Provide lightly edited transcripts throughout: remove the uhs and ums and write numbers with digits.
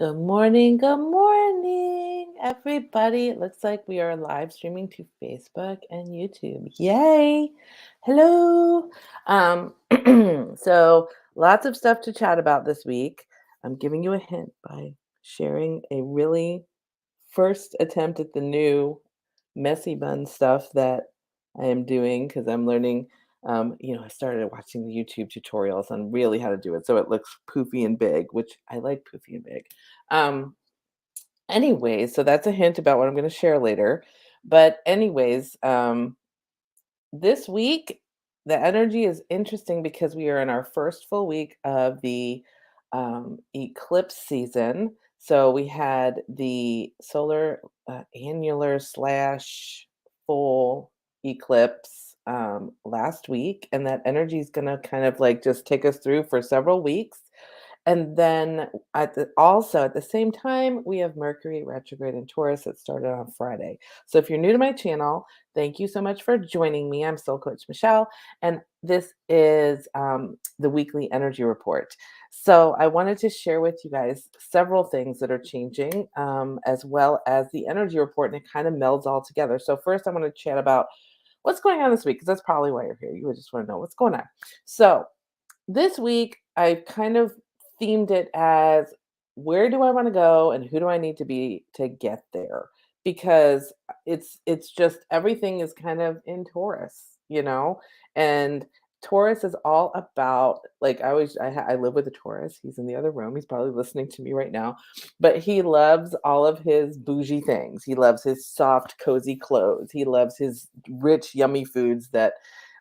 Good morning, everybody. It looks like we are live streaming to Facebook and YouTube. Yay! Hello. Um, so lots of stuff to chat about this week. I'm giving you a hint by sharing a really first attempt at the new messy bun stuff that I am doing because I'm learning. I started watching the YouTube tutorials on really how to do it so it looks poofy and big, which I like poofy and big. Um, anyways, so that's a hint about what I'm going to share later. But anyways, this week the energy is interesting because we are in our first full week of the eclipse season. So we had the solar annular slash full eclipse last week, and that energy is going to kind of like just take us through for several weeks. And then also at the same time, we have Mercury retrograde in Taurus that started on Friday. So if you're new to my channel, thank you so much for joining me. I'm Soul Coach Michele, and this is the weekly energy report. So I wanted to share with you guys several things that are changing, as well as the energy report, and it kind of melds all together. So first, I want to chat about what's going on this week, because that's probably why you're here. You would just want to know what's going on. So this week, I kind of themed it as where do I want to go and who do I need to be to get there? Because it's just everything is kind of in Taurus. And Taurus is all about, like, I live with a Taurus. He's in the other room. He's probably listening to me right now, but he loves all of his bougie things. He loves his soft, cozy clothes. He loves his rich, yummy foods that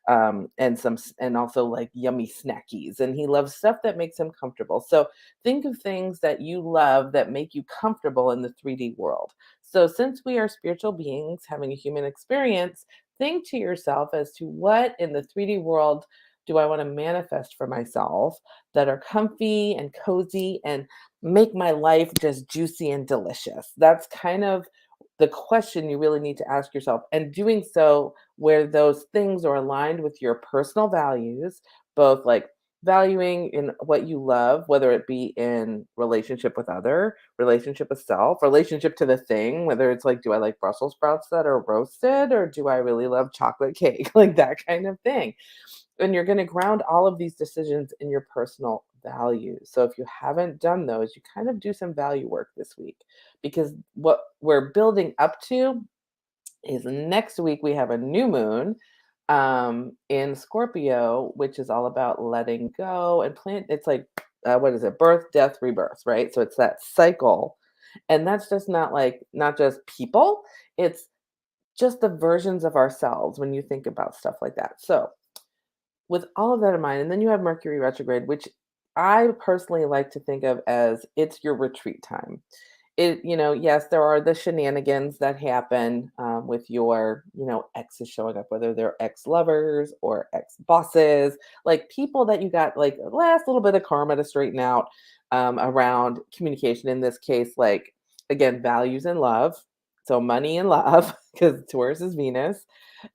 and also like yummy snackies, and he loves stuff that makes him comfortable. So think of things that you love that make you comfortable in the 3D world. So since we are spiritual beings having a human experience, think to yourself as to what in the 3D world do I want to manifest for myself that are comfy and cozy and make my life just juicy and delicious. That's kind of the question you really need to ask yourself, and doing so where those things are aligned with your personal values, both like valuing in what you love, whether it be in relationship with other, relationship with self, relationship to the thing, whether it's like, do I like Brussels sprouts that are roasted, or do I really love chocolate cake? Like that kind of thing. And you're going to ground all of these decisions in your personal values. So if you haven't done those, you kind of do some value work this week, because what we're building up to is next week we have a new moon in Scorpio, which is all about letting go and plan. It's like, what is it? Birth, death, rebirth, right? So it's that cycle. And that's just not just people, it's just the versions of ourselves when you think about stuff like that. So with all of that in mind, and then you have Mercury retrograde, which I personally like to think of as it's your retreat time. Yes, there are the shenanigans that happen with your exes showing up, whether they're ex lovers or ex bosses, like people that you got like a last little bit of karma to straighten out around communication. In this case, like, again, values and love. So money and love, because Taurus is Venus,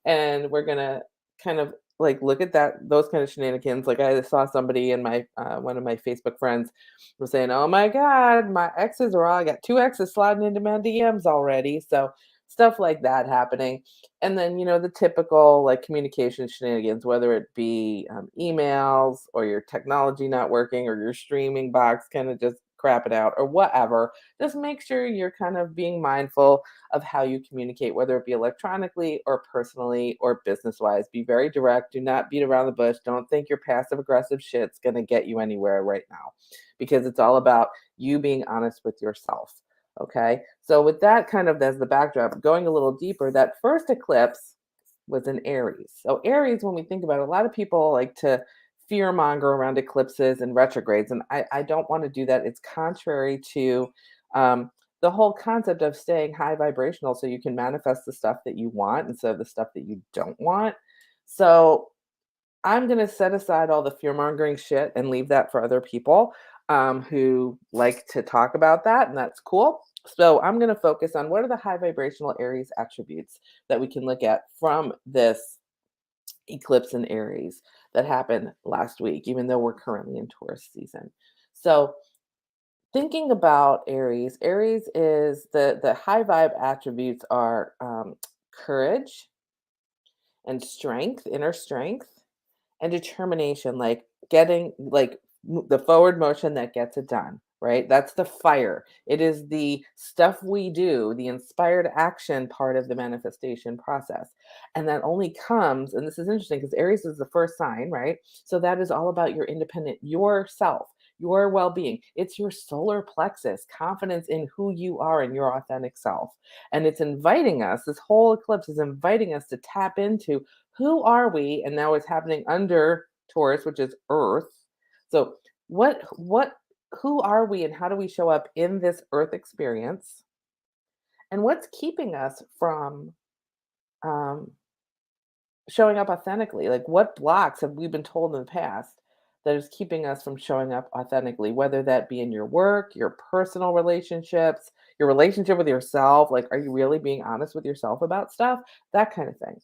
and we're gonna kind of like look at those kind of shenanigans. Like, I saw somebody in my one of my Facebook friends was saying, "Oh my God, my exes are all I got 2 exes sliding into my DMs already." So stuff like that happening. And then the typical like communication shenanigans, whether it be emails or your technology not working or your streaming box kind of just crap it out or whatever. Just make sure you're kind of being mindful of how you communicate, whether it be electronically or personally or business wise. Be very direct. Do not beat around the bush. Don't think your passive aggressive shit's going to get you anywhere right now, because it's all about you being honest with yourself. Okay. So, with that kind of as the backdrop, going a little deeper, that first eclipse was in Aries. So, Aries, when we think about it, a lot of people like to fear monger around eclipses and retrogrades. And I don't want to do that. It's contrary to um, the whole concept of staying high vibrational so you can manifest the stuff that you want instead of the stuff that you don't want. So I'm going to set aside all the fear mongering shit and leave that for other people who like to talk about that. And that's cool. So I'm going to focus on what are the high vibrational Aries attributes that we can look at from this eclipse in Aries that happened last week, even though we're currently in Taurus season. So thinking about Aries, Aries is the high vibe attributes are courage and strength, inner strength, and determination, like getting like the forward motion that gets it done, right? That's the fire. It is the stuff we do, the inspired action part of the manifestation process. And that only comes, and this is interesting because Aries is the first sign, right? So that is all about your independent, yourself, your well being. It's your solar plexus, confidence in who you are and your authentic self. And it's inviting us, this whole eclipse is inviting us to tap into who are we? And now it's happening under Taurus, which is Earth. So what who are we and how do we show up in this Earth experience? And what's keeping us from um, showing up authentically? Like what blocks have we been told in the past that is keeping us from showing up authentically, whether that be in your work, your personal relationships, your relationship with yourself, like are you really being honest with yourself about stuff? That kind of thing.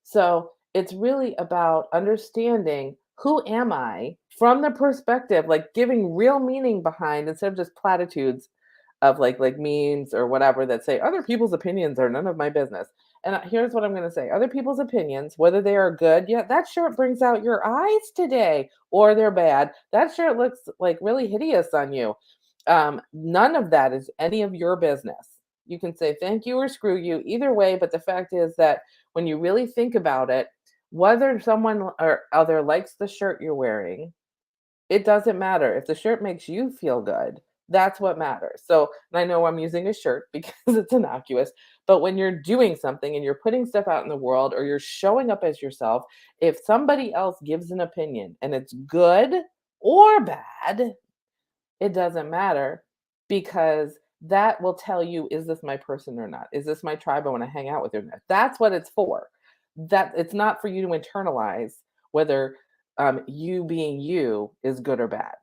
So, it's really about understanding who am I from the perspective, like giving real meaning behind instead of just platitudes of like memes or whatever that say other people's opinions are none of my business. And here's what I'm going to say: other people's opinions, whether they are good, yeah, that shirt brings out your eyes today, or they're bad. That shirt looks like really hideous on you. None of that is any of your business. You can say thank you or screw you either way, but the fact is that when you really think about it, whether someone or other likes the shirt you're wearing, it doesn't matter. If the shirt makes you feel good, that's what matters. So, and I know I'm using a shirt because it's innocuous, but when you're doing something and you're putting stuff out in the world or you're showing up as yourself, if somebody else gives an opinion and it's good or bad, it doesn't matter because that will tell you, is this my person or not? Is this my tribe I want to hang out with or not? That's what it's for. That it's not for you to internalize whether you being you is good or bad.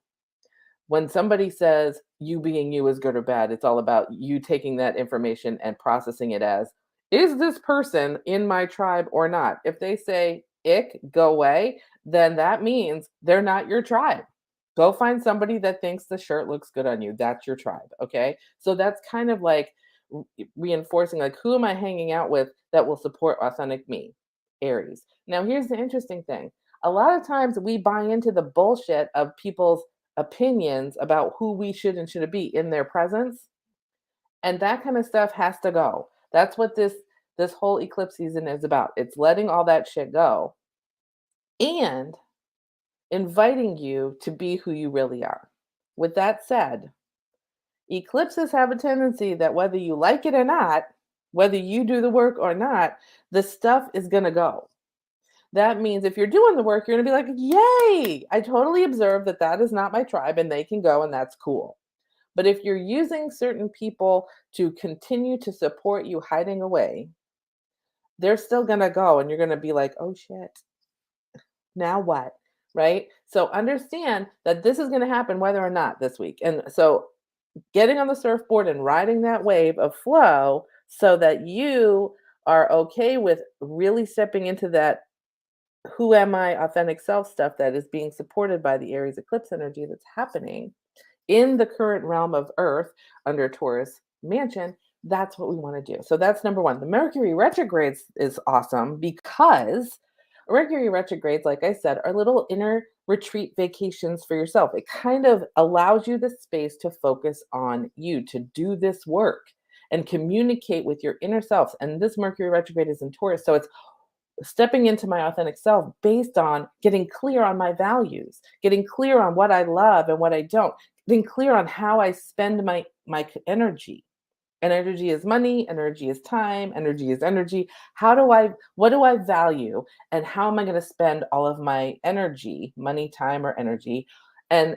When somebody says you being you is good or bad, it's all about you taking that information and processing it as, is this person in my tribe or not? If they say ick, go away, then that means they're not your tribe. Go find somebody that thinks the shirt looks good on you. That's your tribe. Okay. So that's kind of like reinforcing, like, who am I hanging out with that will support authentic me? Aries. Now, here's the interesting thing: a lot of times we buy into the bullshit of people's opinions about who we should and shouldn't be in their presence. And that kind of stuff has to go. That's what this whole eclipse season is about. It's letting all that shit go and inviting you to be who you really are. With that said, eclipses have a tendency that whether you like it or not, whether you do the work or not, the stuff is going to go. That means if you're doing the work, you're going to be like, yay, I totally observed that that is not my tribe and they can go and that's cool. But if you're using certain people to continue to support you hiding away, they're still going to go and you're going to be like, oh shit, now what? Right? So understand that this is going to happen whether or not this week. And so getting on the surfboard and riding that wave of flow so that you are okay with really stepping into that who am I authentic self stuff that is being supported by the Aries eclipse energy that's happening in the current realm of Earth under Taurus mansion. That's what we want to do. So that's number one. The Mercury retrogrades is awesome because Mercury retrogrades, like I said, are little inner retreat vacations for yourself. It kind of allows you the space to focus on you, to do this work and communicate with your inner self. And this Mercury retrograde is in Taurus. So it's stepping into my authentic self based on getting clear on my values, getting clear on what I love and what I don't, getting clear on how I spend my energy. And energy is money, energy is time, energy is energy. What do I value? And how am I going to spend all of my energy, money, time, or energy? And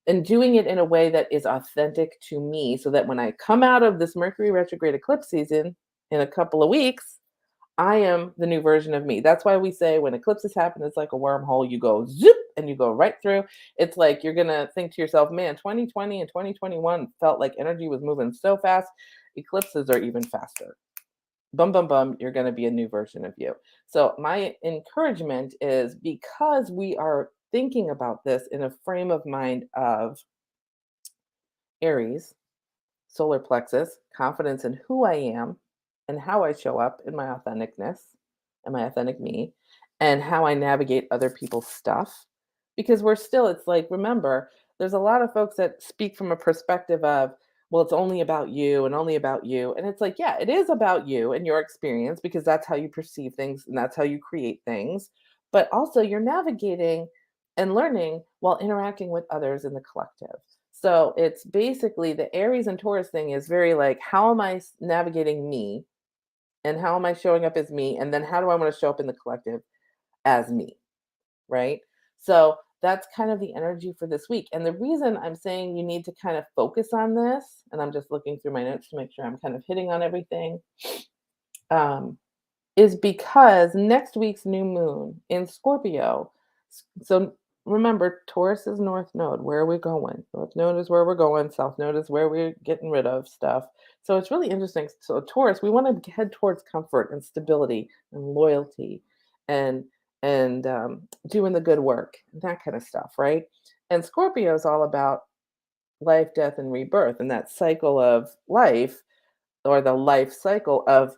and doing it in a way that is authentic to me so that when I come out of this Mercury retrograde eclipse season in a couple of weeks, I am the new version of me. That's why we say when eclipses happen, it's like a wormhole. You go zip and you go right through. It's like you're going to think to yourself, man, 2020 and 2021 felt like energy was moving so fast. Eclipses are even faster. Bum, bum, bum. You're going to be a new version of you. So, my encouragement is because we are thinking about this in a frame of mind of Aries, solar plexus, confidence in who I am and how I show up in my authenticness and my authentic me, and how I navigate other people's stuff. Because we're still, it's like, remember, there's a lot of folks that speak from a perspective of, well, it's only about you and only about you. And it's like, yeah, it is about you and your experience because that's how you perceive things and that's how you create things. But also, you're navigating and learning while interacting with others in the collective. So it's basically the Aries and Taurus thing is very like, how am I navigating me and how am I showing up as me? And then how do I want to show up in the collective as me? Right. So that's kind of the energy for this week. And the reason I'm saying you need to kind of focus on this, and I'm just looking through my notes to make sure I'm kind of hitting on everything, um, is because next week's new moon in Scorpio. So remember, Taurus is North Node. Where are we going? North Node is where we're going. South Node is where we're getting rid of stuff. So it's really interesting. So Taurus, we want to head towards comfort and stability and loyalty, and doing the good work, that kind of stuff, right? And Scorpio is all about life, death, and rebirth, and that cycle of life, or the life cycle of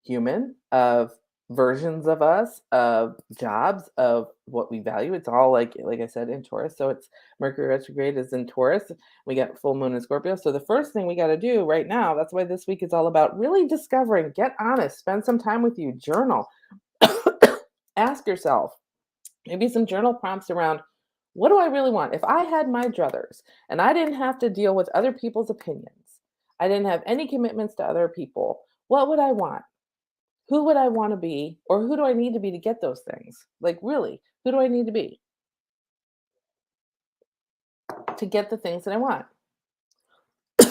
human, of versions of us, of jobs, of what we value. It's all like I said, in Taurus. So it's Mercury retrograde is in Taurus. We got full moon in Scorpio. So the first thing we got to do right now, that's why this week is all about really discovering, get honest, spend some time with you, journal, ask yourself, maybe some journal prompts around, what do I really want? If I had my druthers and I didn't have to deal with other people's opinions, I didn't have any commitments to other people, what would I want? Who would I want to be, or who do I need to be to get those things? Like, really, who do I need to be to get the things that I want? I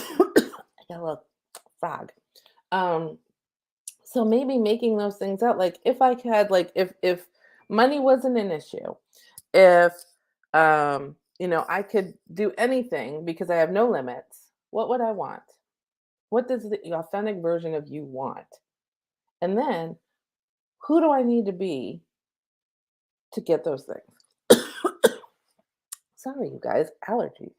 got a little frog. Um, so maybe making those things out, like if I had, like if money wasn't an issue, if I could do anything because I have no limits, what would I want? What does the authentic version of you want? And then who do I need to be to get those things? Sorry, you guys, allergies.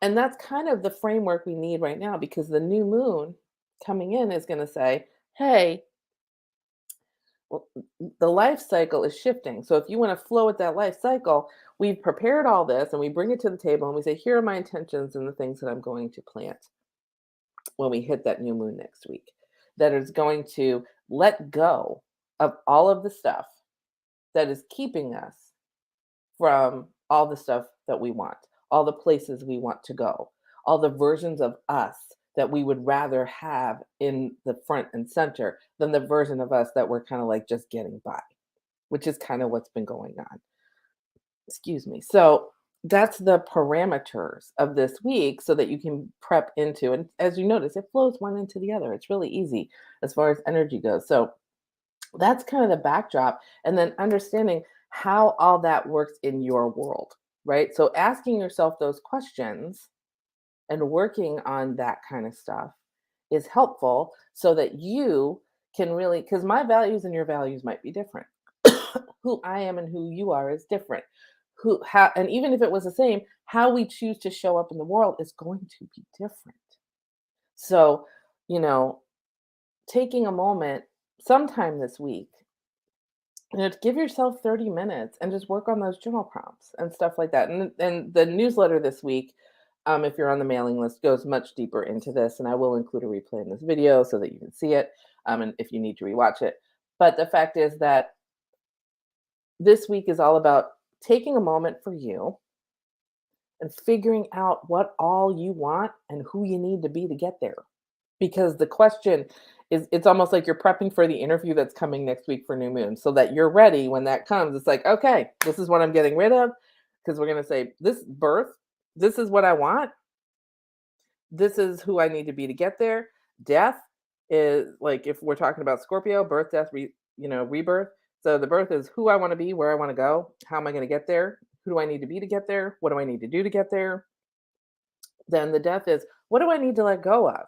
And that's kind of the framework we need right now, because the new moon coming in is going to say, hey, well, the life cycle is shifting. So if you want to flow with that life cycle, we've prepared all this and we bring it to the table and we say, here are my intentions and the things that I'm going to plant when we hit that new moon next week, that is going to let go of all of the stuff that is keeping us from all the stuff that we want, all the places we want to go, all the versions of us that we would rather have in the front and center than the version of us that we're kind of like just getting by, which is kind of what's been going on. Excuse me. So that's the parameters of this week so that you can prep into, and as you notice, it flows one into the other. It's really easy as far as energy goes. So that's kind of the backdrop, and then understanding how all that works in your world, right? So asking yourself those questions and working on that kind of stuff is helpful so that you can really, because my values and your values might be different. Who I am and who you are is different. Who how And even if it was the same, how we choose to show up in the world is going to be different. So, you know, taking a moment sometime this week, to give yourself 30 minutes and just work on those journal prompts and stuff like that. And the newsletter this week, if you're on the mailing list, goes much deeper into this. And I will include a replay in this video so that you can see it, and if you need to rewatch it. But the fact is that this week is all about taking a moment for you and figuring out what all you want and who you need to be to get there. Because the question is, it's almost like you're prepping for the interview that's coming next week for new moon so that you're ready when that comes. It's like, okay, this is what I'm getting rid of, because we're going to say this birth, this is what I want, this is who I need to be to get there. Death is, like, if we're talking about Scorpio, birth, death, rebirth. So the birth is who I want to be, where I want to go, how am I going to get there, who do I need to be to get there, what do I need to do to get there. Then the death is, what do I need to let go of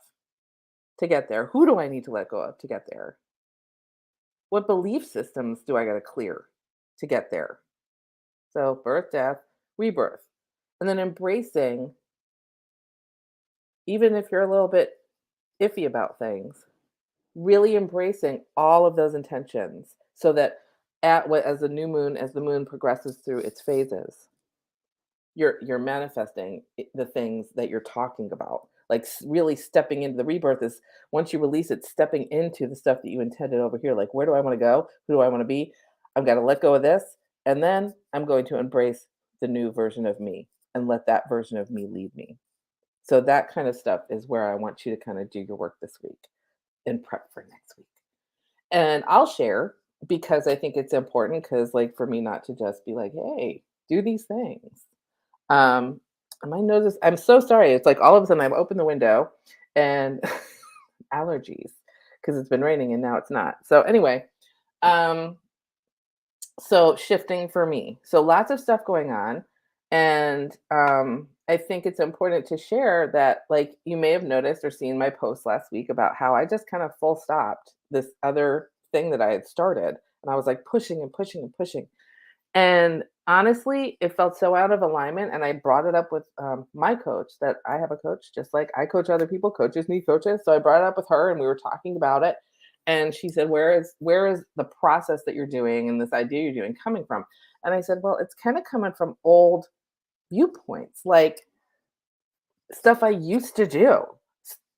to get there? Who do I need to let go of to get there? What belief systems do I got to clear to get there? So birth, death, rebirth. And then embracing, even if you're a little bit iffy about things, really embracing all of those intentions so that as the moon progresses through its phases, you're manifesting the things that you're talking about, like really stepping into the rebirth is once you release it, stepping into the stuff that you intended over here, like where do I want to go, who do I want to be, I've got to let go of this, and then I'm going to embrace the new version of me and let that version of me lead me. So that kind of stuff is where I want you to kind of do your work this week and prep for next week. And I'll share because I think it's important because like for me not to just be like, hey, do these things. um, my nose is I'm so sorry. It's like all of a sudden I've opened the window and allergies because it's been raining and now it's not. So anyway, um, so shifting for me. So lots of stuff going on. And I think it's important to share that, like, you may have noticed or seen my post last week about how I just kind of full stopped this other thing that I had started. And I was like pushing and pushing and pushing. And honestly, it felt so out of alignment, and I brought it up with, my coach that I have a coach, just like I coach other people, coaches need coaches, so I brought it up with her, and we were talking about it, and she said, "Where is the process that you're doing and this idea you're doing coming from?" And I said, "Well, it's kinda coming from old viewpoints, like, stuff I used to do,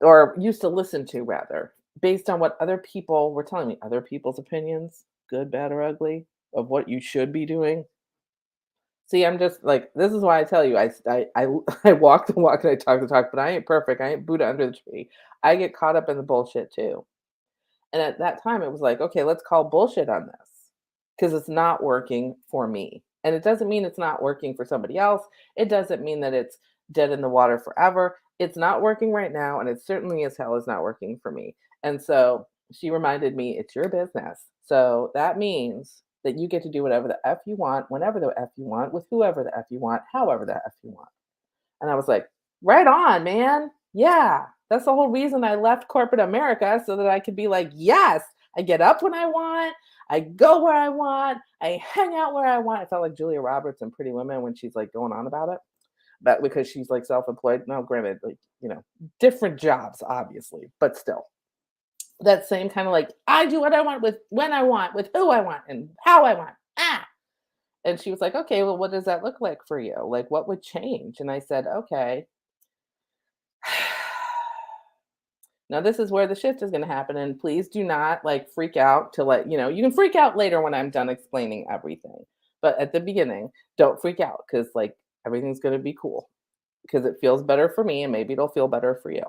or used to listen to rather, based on what other people were telling me, other people's opinions, good, bad, or ugly, of what you should be doing." See, I'm just like, this is why I tell you, I walk the walk and I talk the talk, but I ain't perfect. I ain't Buddha under the tree. I get caught up in the bullshit too. And at that time, it was like, okay, let's call bullshit on this because it's not working for me. And it doesn't mean it's not working for somebody else. It doesn't mean that it's dead in the water forever. It's not working right now. And it certainly as hell is not working for me. And so she reminded me, it's your business. So that means that you get to do whatever the F you want, whenever the F you want, with whoever the F you want, however the F you want. And I was like, right on, man. Yeah. That's the whole reason I left corporate America so that I could be like, yes, I get up when I want, I go where I want, I hang out where I want. I felt like Julia Roberts in Pretty Women when she's like going on about it. But because she's like self-employed. No, granted, like, different jobs, obviously, but still. That same kind of like, I do what I want with when I want, with who I want, and how I want. Ah. And she was like, okay, well, what does that look like for you? Like, what would change? And I said, okay, now this is where the shift is going to happen. And please do not like freak out to you can freak out later when I'm done explaining everything. But at the beginning, don't freak out because like everything's going to be cool because it feels better for me and maybe it'll feel better for you.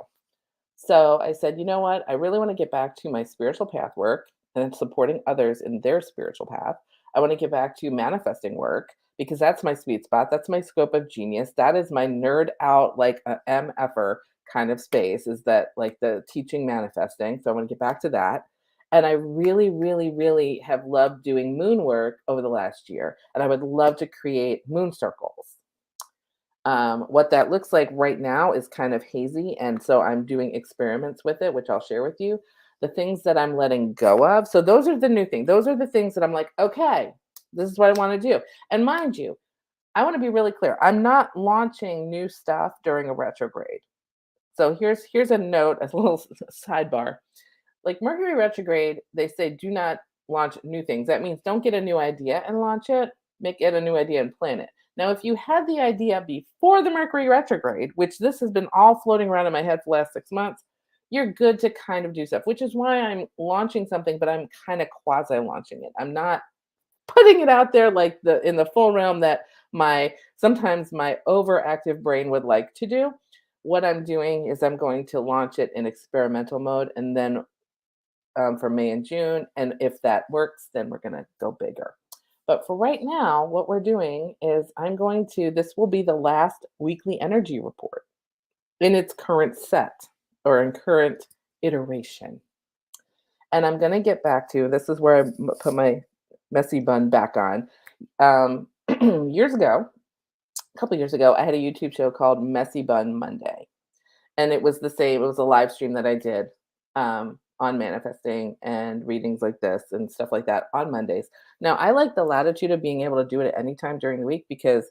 So I said, you know what? I really want to get back to my spiritual path work and supporting others in their spiritual path. I want to get back to manifesting work because that's my sweet spot. That's my scope of genius. That is my nerd out, like a MFer kind of space, is that like the teaching manifesting. So I want to get back to that. And I really, really, really have loved doing moon work over the last year. And I would love to create moon circles. What that looks like right now is kind of hazy. And so I'm doing experiments with it, which I'll share with you. The things that I'm letting go of. So those are the new things. Those are the things that I'm like, okay, this is what I want to do. And mind you, I want to be really clear. I'm not launching new stuff during a retrograde. So here's a note, a little sidebar. Like Mercury retrograde, they say do not launch new things. That means don't get a new idea and launch it, make it a new idea and plan it. Now, if you had the idea before the Mercury retrograde, which this has been all floating around in my head for the last 6 months, you're good to kind of do stuff, which is why I'm launching something, but I'm kind of quasi launching it. I'm not putting it out there like in the full realm that sometimes my overactive brain would like to do. What I'm doing is I'm going to launch it in experimental mode and then for May and June. And if that works, then we're going to go bigger. But for right now, what we're doing is this will be the last weekly energy report in its current set or in current iteration. And I'm going to get back to this is where I put my messy bun back on. Years ago, a couple years ago, I had a YouTube show called Messy Bun Monday. And it was the same, it was a live stream that I did on manifesting and readings like this and stuff like that on Mondays. Now, I like the latitude of being able to do it at any time during the week because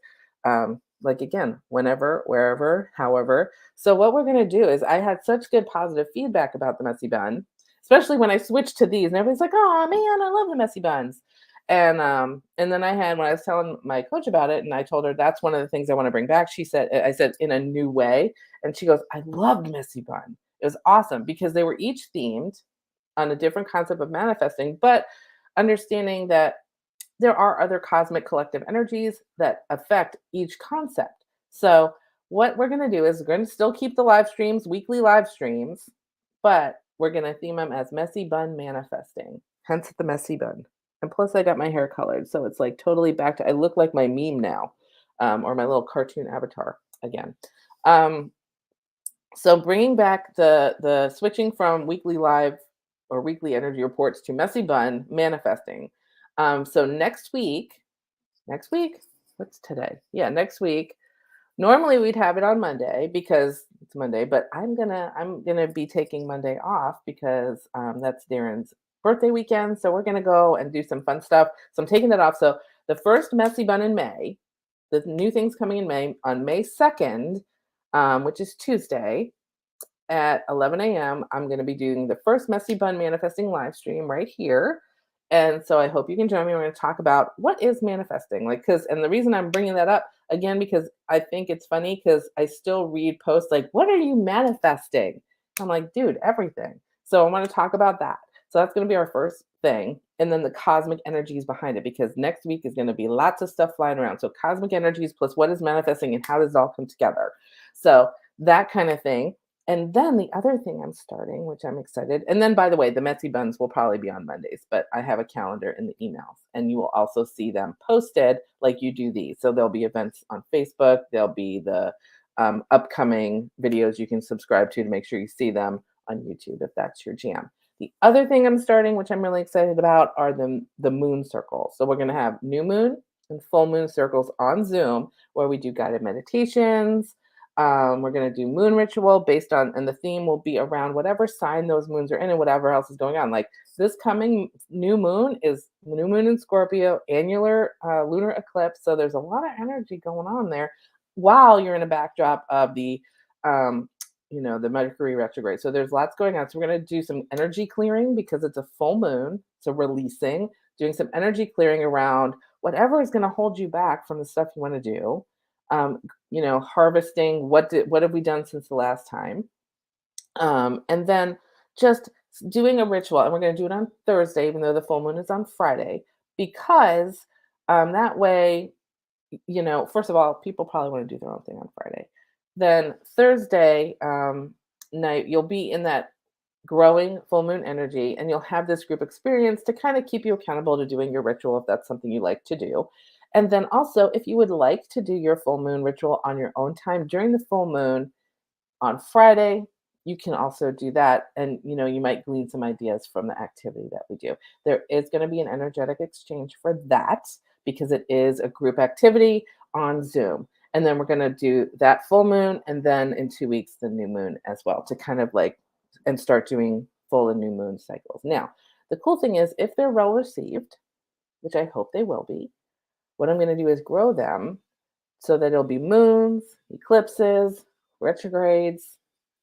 like again, whenever, wherever, however. So what we're going to do is I had such good positive feedback about the messy bun, especially when I switched to these and everybody's like, "Oh man, I love the messy buns." And then I had when I was telling my coach about it and I told her that's one of the things I want to bring back. She said I said in a new way and she goes, "I loved messy bun." It was awesome because they were each themed on a different concept of manifesting, but understanding that there are other cosmic collective energies that affect each concept. So, what we're going to do is we're going to still keep the live streams, weekly live streams, but we're going to theme them as messy bun manifesting, hence the messy bun. And plus, I got my hair colored. So it's like totally back to, I look like my meme now, or my little cartoon avatar again. Um, so bringing back the switching from weekly live or weekly energy reports to messy bun manifesting. So next week, what's today? Yeah, next week. Normally we'd have it on Monday because it's Monday, but I'm gonna be taking Monday off because that's Darren's birthday weekend. So we're gonna go and do some fun stuff. So I'm taking that off. So the first messy bun in May, the new things coming in May on May 2nd, which is Tuesday at 11 a.m. I'm going to be doing the first Messy Bun Manifesting live stream right here. And so I hope you can join me. We're going to talk about what is manifesting. And the reason I'm bringing that up again, because I think it's funny because I still read posts like, what are you manifesting? I'm like, dude, everything. So I want to talk about that. So that's going to be our first thing. And then the cosmic energies behind it, because next week is going to be lots of stuff flying around. So cosmic energies plus what is manifesting and how does it all come together? So that kind of thing. And then the other thing I'm starting, which I'm excited, and then by the way, the Metsy buns will probably be on Mondays, but I have a calendar in the emails, and you will also see them posted like you do these. So there'll be events on Facebook, there'll be the upcoming videos you can subscribe to make sure you see them on YouTube if that's your jam. The other thing I'm starting, which I'm really excited about, are the moon circles. So we're going to have new moon and full moon circles on Zoom where we do guided meditations. We're going to do moon ritual based on, and the theme will be around whatever sign those moons are in and whatever else is going on. Like this coming new moon is new moon in Scorpio, annular lunar eclipse. So there's a lot of energy going on there while you're in a backdrop of um, the Mercury retrograde. So there's lots going on. So we're going to do some energy clearing because it's a full moon. So releasing, doing some energy clearing around whatever is going to hold you back from the stuff you want to do. Harvesting what have we done since the last time, and then just doing a ritual. And we're going to do it on Thursday, even though the full moon is on Friday, because that way, first of all, people probably want to do their own thing on Friday. Then Thursday night, you'll be in that growing full moon energy, and you'll have this group experience to kind of keep you accountable to doing your ritual if that's something you like to do. And then also, if you would like to do your full moon ritual on your own time during the full moon on Friday, you can also do that. And, you might glean some ideas from the activity that we do. There is going to be an energetic exchange for that because it is a group activity on Zoom. And then we're going to do that full moon and then in 2 weeks, the new moon as well to kind of and start doing full and new moon cycles. Now, the cool thing is if they're well received, which I hope they will be, what I'm going to do is grow them so that it'll be moons, eclipses, retrogrades,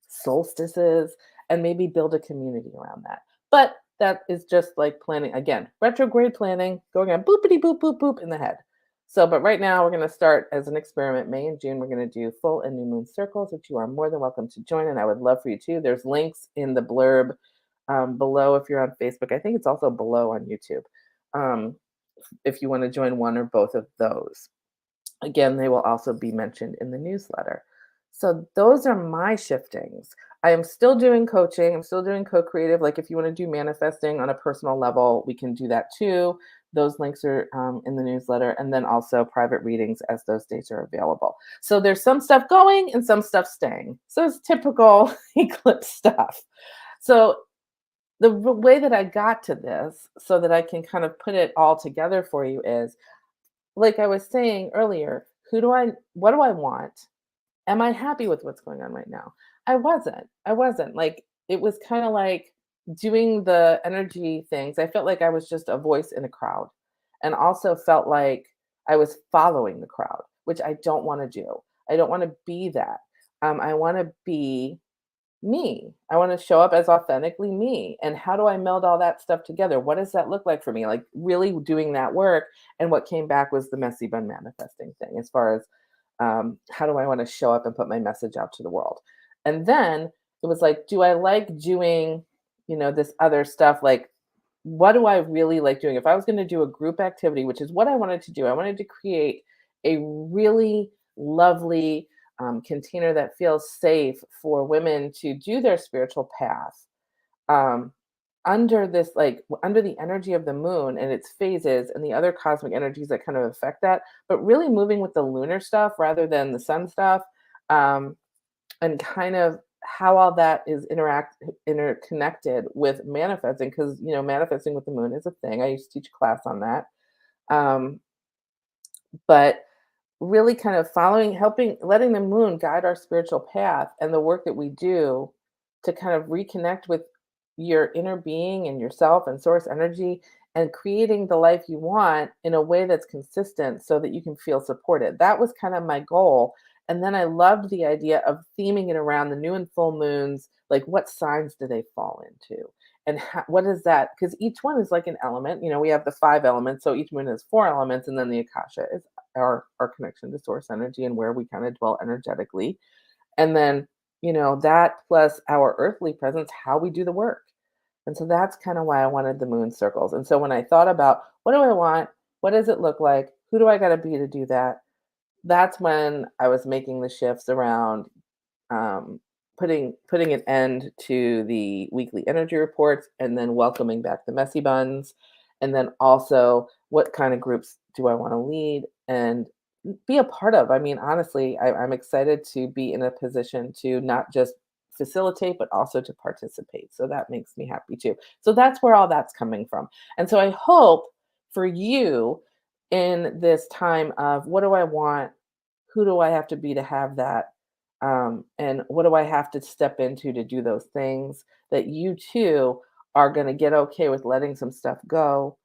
solstices, and maybe build a community around that. But that is just like planning, again, retrograde planning, going on boopity boop, boop, boop in the head. So, but right now we're going to start as an experiment. May and June, we're going to do full and new moon circles, which you are more than welcome to join. And I would love for you too. There's links in the blurb below if you're on Facebook. I think it's also below on YouTube if you want to join one or both of those. Again, they will also be mentioned in the newsletter. So those are my shiftings. I am still doing coaching. I'm still doing co-creative. Like if you want to do manifesting on a personal level, we can do that too. Those links are in the newsletter, and then also private readings as those dates are available. So there's some stuff going and some stuff staying. So it's typical eclipse stuff. So the way that I got to this so that I can kind of put it all together for you is, like I was saying earlier, what do I want? Am I happy with what's going on right now? I wasn't. Like, it was kind of like doing the energy things. I felt like I was just a voice in a crowd and also felt like I was following the crowd. which I don't want to do. I don't want to be that. I want to be me. I want to show up as authentically me. And how do I meld all that stuff together? What does that look like for me? Like really doing that work. And what came back was the messy bun manifesting thing, as far as how do I want to show up and put my message out to the world? And then it was like, do I like doing, this other stuff? Like, what do I really like doing? If I was going to do a group activity, which is what I wanted to do, I wanted to create a really lovely container that feels safe for women to do their spiritual path, um, under this, like under the energy of the moon and its phases and the other cosmic energies that kind of affect that, but really moving with the lunar stuff rather than the sun stuff. Um, and kind of how all that is interconnected with manifesting, because manifesting with the moon is a thing. I used to teach a class on that. um, but really kind of following, helping, letting the moon guide our spiritual path and the work that we do to kind of reconnect with your inner being and yourself and source energy, and creating the life you want in a way that's consistent so that you can feel supported. That was kind of my goal. And then I loved the idea of theming it around the new and full moons. Like, what signs do they fall into? And what is that? Because each one is like an element. We have the 5 elements. So each moon has 4 elements. And then the Akasha is our connection to source energy and where we kind of dwell energetically. And then, that plus our earthly presence, how we do the work. And so that's kind of why I wanted the moon circles. And so when I thought about what do I want, what does it look like, who do I got to be to do that, that's when I was making the shifts around, putting an end to the weekly energy reports, and then welcoming back the messy buns, and then also what kind of groups do I want to lead and be a part of. I mean, honestly, I'm excited to be in a position to not just facilitate, but also to participate. So that makes me happy too. So that's where all that's coming from. And so I hope for you, in this time of what do I want, who do I have to be to have that, and what do I have to step into to do those things, that you too are going to get okay with letting some stuff go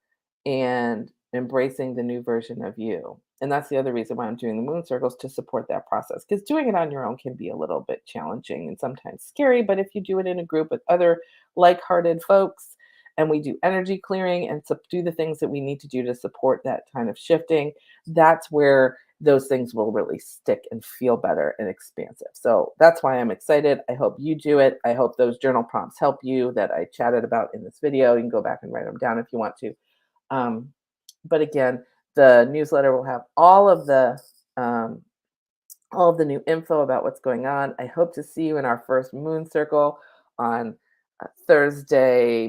and embracing the new version of you. And that's the other reason why I'm doing the moon circles, to support that process. Because doing it on your own can be a little bit challenging and sometimes scary. But if you do it in a group with other like hearted folks, and we do energy clearing and do the things that we need to do to support that kind of shifting, that's where those things will really stick and feel better and expansive. So that's why I'm excited. I hope you do it. I hope those journal prompts help you that I chatted about in this video. You can go back and write them down if you want to. Um, but again, the newsletter will have um, all of the new info about what's going on. I hope to see you in our first moon circle on Thursday,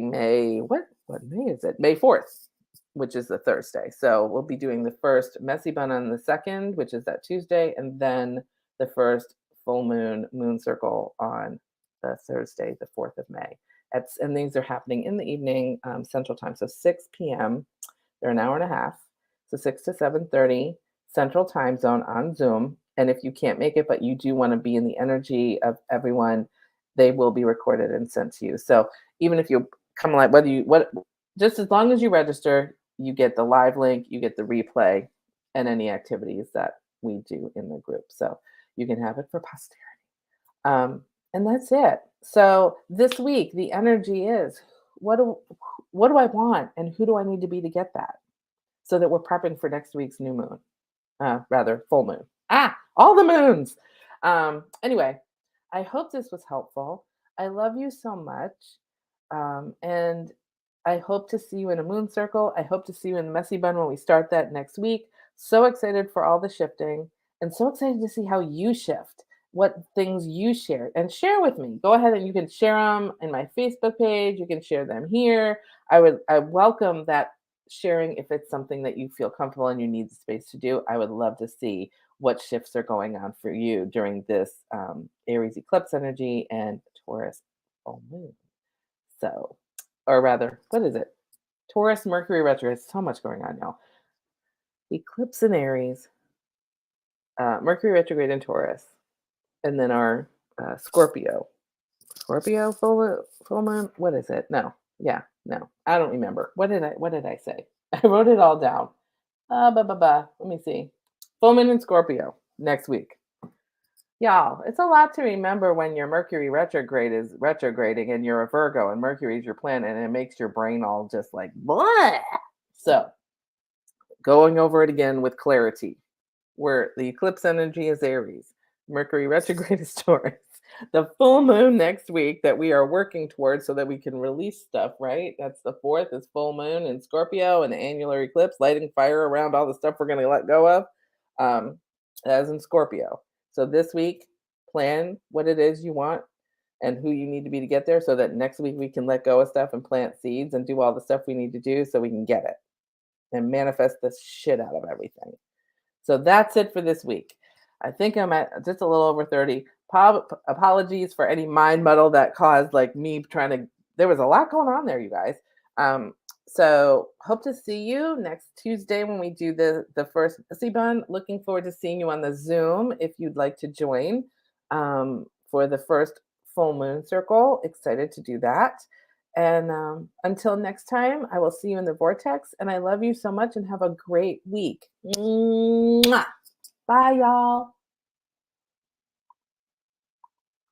what May is it? May 4th, which is the Thursday. So we'll be doing the first messy bun on the 2nd, which is that Tuesday, and then the first full moon circle on the Thursday, the 4th of May. And these are happening in the evening, Central Time, so 6 p.m. They're an hour and a half, so 6 to 7:30 Central Time Zone on Zoom. And if you can't make it, but you do want to be in the energy of everyone, they will be recorded and sent to you. So even if you come live, just as long as you register, you get the live link, you get the replay, and any activities that we do in the group. So you can have it for posterity. And that's it. So this week, the energy is what do I want, and who do I need to be to get that, so that we're prepping for next week's new moon, rather full moon. All the moons. Anyway, I hope this was helpful. I love you so much. And I hope to see you in a moon circle. I hope to see you in the messy bun when we start that next week. So excited for all the shifting, and so excited to see how you shift, what things you share, and share with me. Go ahead and you can share them in my Facebook page. You can share them here. I welcome that sharing if it's something that you feel comfortable and you need the space to do. I would love to see what shifts are going on for you during this Aries eclipse energy and Taurus full moon. So, or rather, what is it? Taurus Mercury retrograde. So much going on now. Eclipse in Aries, Mercury retrograde in Taurus, and then our Scorpio full moon. What is it? No, yeah, no, I don't remember. What did I say? I wrote it all down. Let me see. Full moon in Scorpio next week. Y'all, it's a lot to remember when your Mercury retrograde is retrograding and you're a Virgo and Mercury is your planet and it makes your brain all just like blah. So, going over it again with clarity, where the eclipse energy is Aries, Mercury retrograde is Taurus. The full moon next week that we are working towards so that we can release stuff, right? That's the fourth is full moon in Scorpio and the annular eclipse, lighting fire around all the stuff we're going to let go of, as in Scorpio. So this week, plan what it is you want and who you need to be to get there so that next week we can let go of stuff and plant seeds and do all the stuff we need to do so we can get it and manifest the shit out of everything. So that's it for this week. I think I'm at just a little over 30. Apologies for any mind muddle that caused like me trying to. There was a lot going on there, you guys. So hope to see you next Tuesday when we do the first Bun. Looking forward to seeing you on the Zoom if you'd like to join for the first full moon circle. Excited to do that. And until next time, I will see you in the vortex. And I love you so much and have a great week. Mwah. Bye, y'all.